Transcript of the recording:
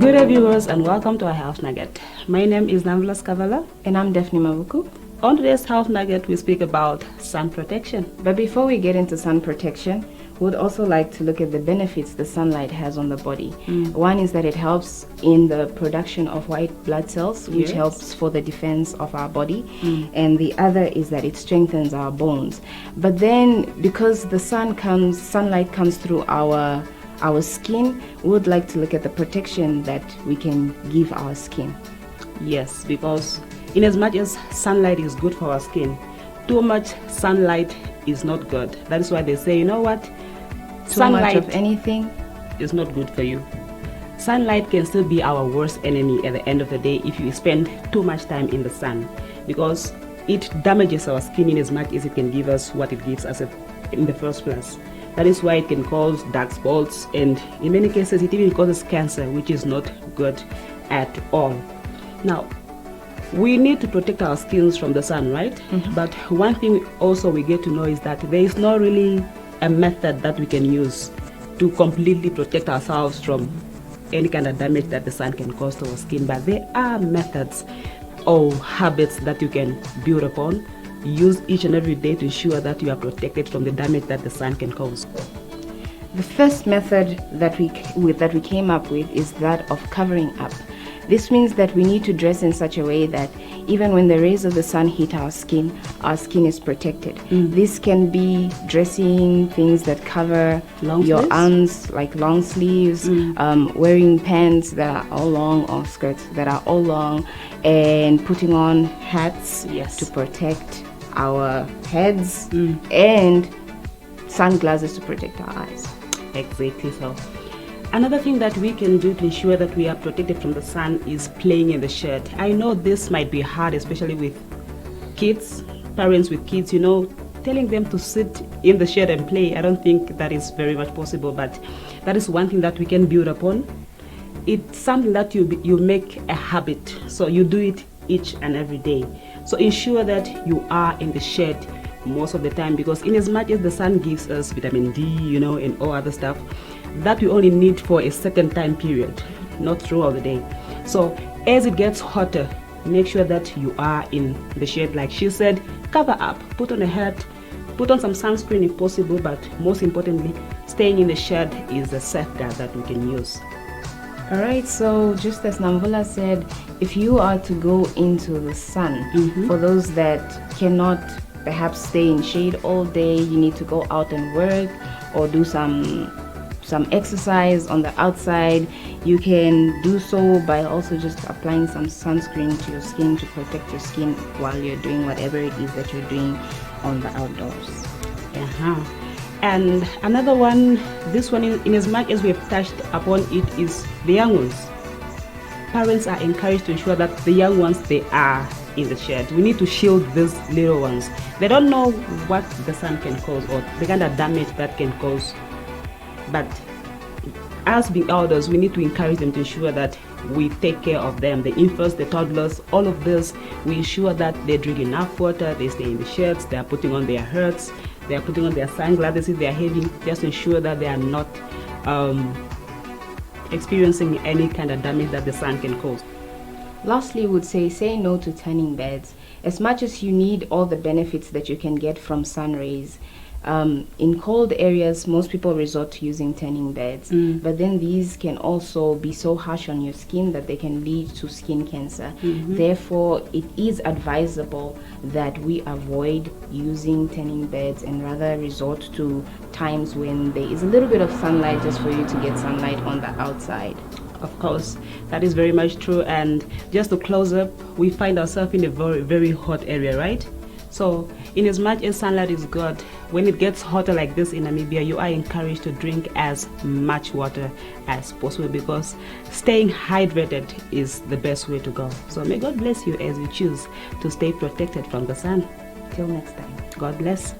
Good day, viewers, and welcome to our Health Nugget. My name is Namvlas Kavala. And I'm Daphne Mavuku. On today's Health Nugget, we speak about sun protection. But before we get into sun protection, we would also like to look at the benefits the sunlight has on the body. One is that it helps in the production of white blood cells, which helps for the defense of our body. And the other is that it strengthens our bones. But then, because the sunlight comes through our skin, we would like to look at the protection that we can give our skin. Yes, because in as much as sunlight is good for our skin, too much sunlight is not good. That is why they say, you know what? Sunlight of anything is not good for you. Sunlight can still be our worst enemy at the end of the day if you spend too much time in the sun, because it damages our skin in as much as it can give us what it gives us in the first place. That is why it can cause dark spots, and in many cases it even causes cancer, which is not good at all. Now, we need to protect our skins from the sun, right? But one thing also we get to know is that there is not really a method that we can use to completely protect ourselves from any kind of damage that the sun can cause to our skin. But there are methods or habits that you can build upon, use each and every day to ensure that you are protected from the damage that the sun can cause. The first method that we came up with is that of covering up. This means that we need to dress in such a way that even when the rays of the sun hit our skin is protected. This can be dressing things that cover your arms, like long sleeves, wearing pants that are all long or skirts that are all long, and putting on hats to protect our heads, and sunglasses to protect our eyes. Exactly so. Another thing that we can do to ensure that we are protected from the sun is playing in the shade. I know this might be hard, especially with kids, parents with kids, telling them to sit in the shade and play. I don't think that is very much possible, but that is one thing that we can build upon. It's something that you make a habit, so you do it each and every day. So ensure that you are in the shade most of the time, because in as much as the sun gives us vitamin D, and all other stuff, that we only need for a certain time period, not throughout the day. So as it gets hotter, make sure that you are in the shade. Like she said, cover up, put on a hat, put on some sunscreen if possible, but most importantly, staying in the shade is a safeguard that we can use. Alright, so just as Namvula said, if you are to go into the sun, for those that cannot perhaps stay in shade all day, you need to go out and work or do some exercise on the outside, you can do so by also just applying some sunscreen to your skin to protect your skin while you're doing whatever it is that you're doing on the outdoors. And another one, this one, in as much as we have touched upon it, is the young ones. Parents are encouraged to ensure that the young ones, they are in the shade. We need to shield these little ones. They don't know what the sun can cause or the kind of damage that can cause. But as being elders, we need to encourage them to ensure that we take care of them. The infants, the toddlers, all of this, we ensure that they drink enough water, they stay in the shades, they are putting on their hats, they are putting on their sunglasses if they are having, just to ensure that they are not experiencing any kind of damage that the sun can cause. Lastly, we would say no to tanning beds. As much as you need all the benefits that you can get from sun rays, in cold areas, most people resort to using tanning beds, but then these can also be so harsh on your skin that they can lead to skin cancer. Therefore, it is advisable that we avoid using tanning beds and rather resort to times when there is a little bit of sunlight, just for you to get sunlight on the outside. Of course, that is very much true. And just to close up, we find ourselves in a very, very hot area, right? So in as much as sunlight is good, when it gets hotter like this in Namibia, you are encouraged to drink as much water as possible, because staying hydrated is the best way to go. So may God bless you as you choose to stay protected from the sun. Till next time. God bless.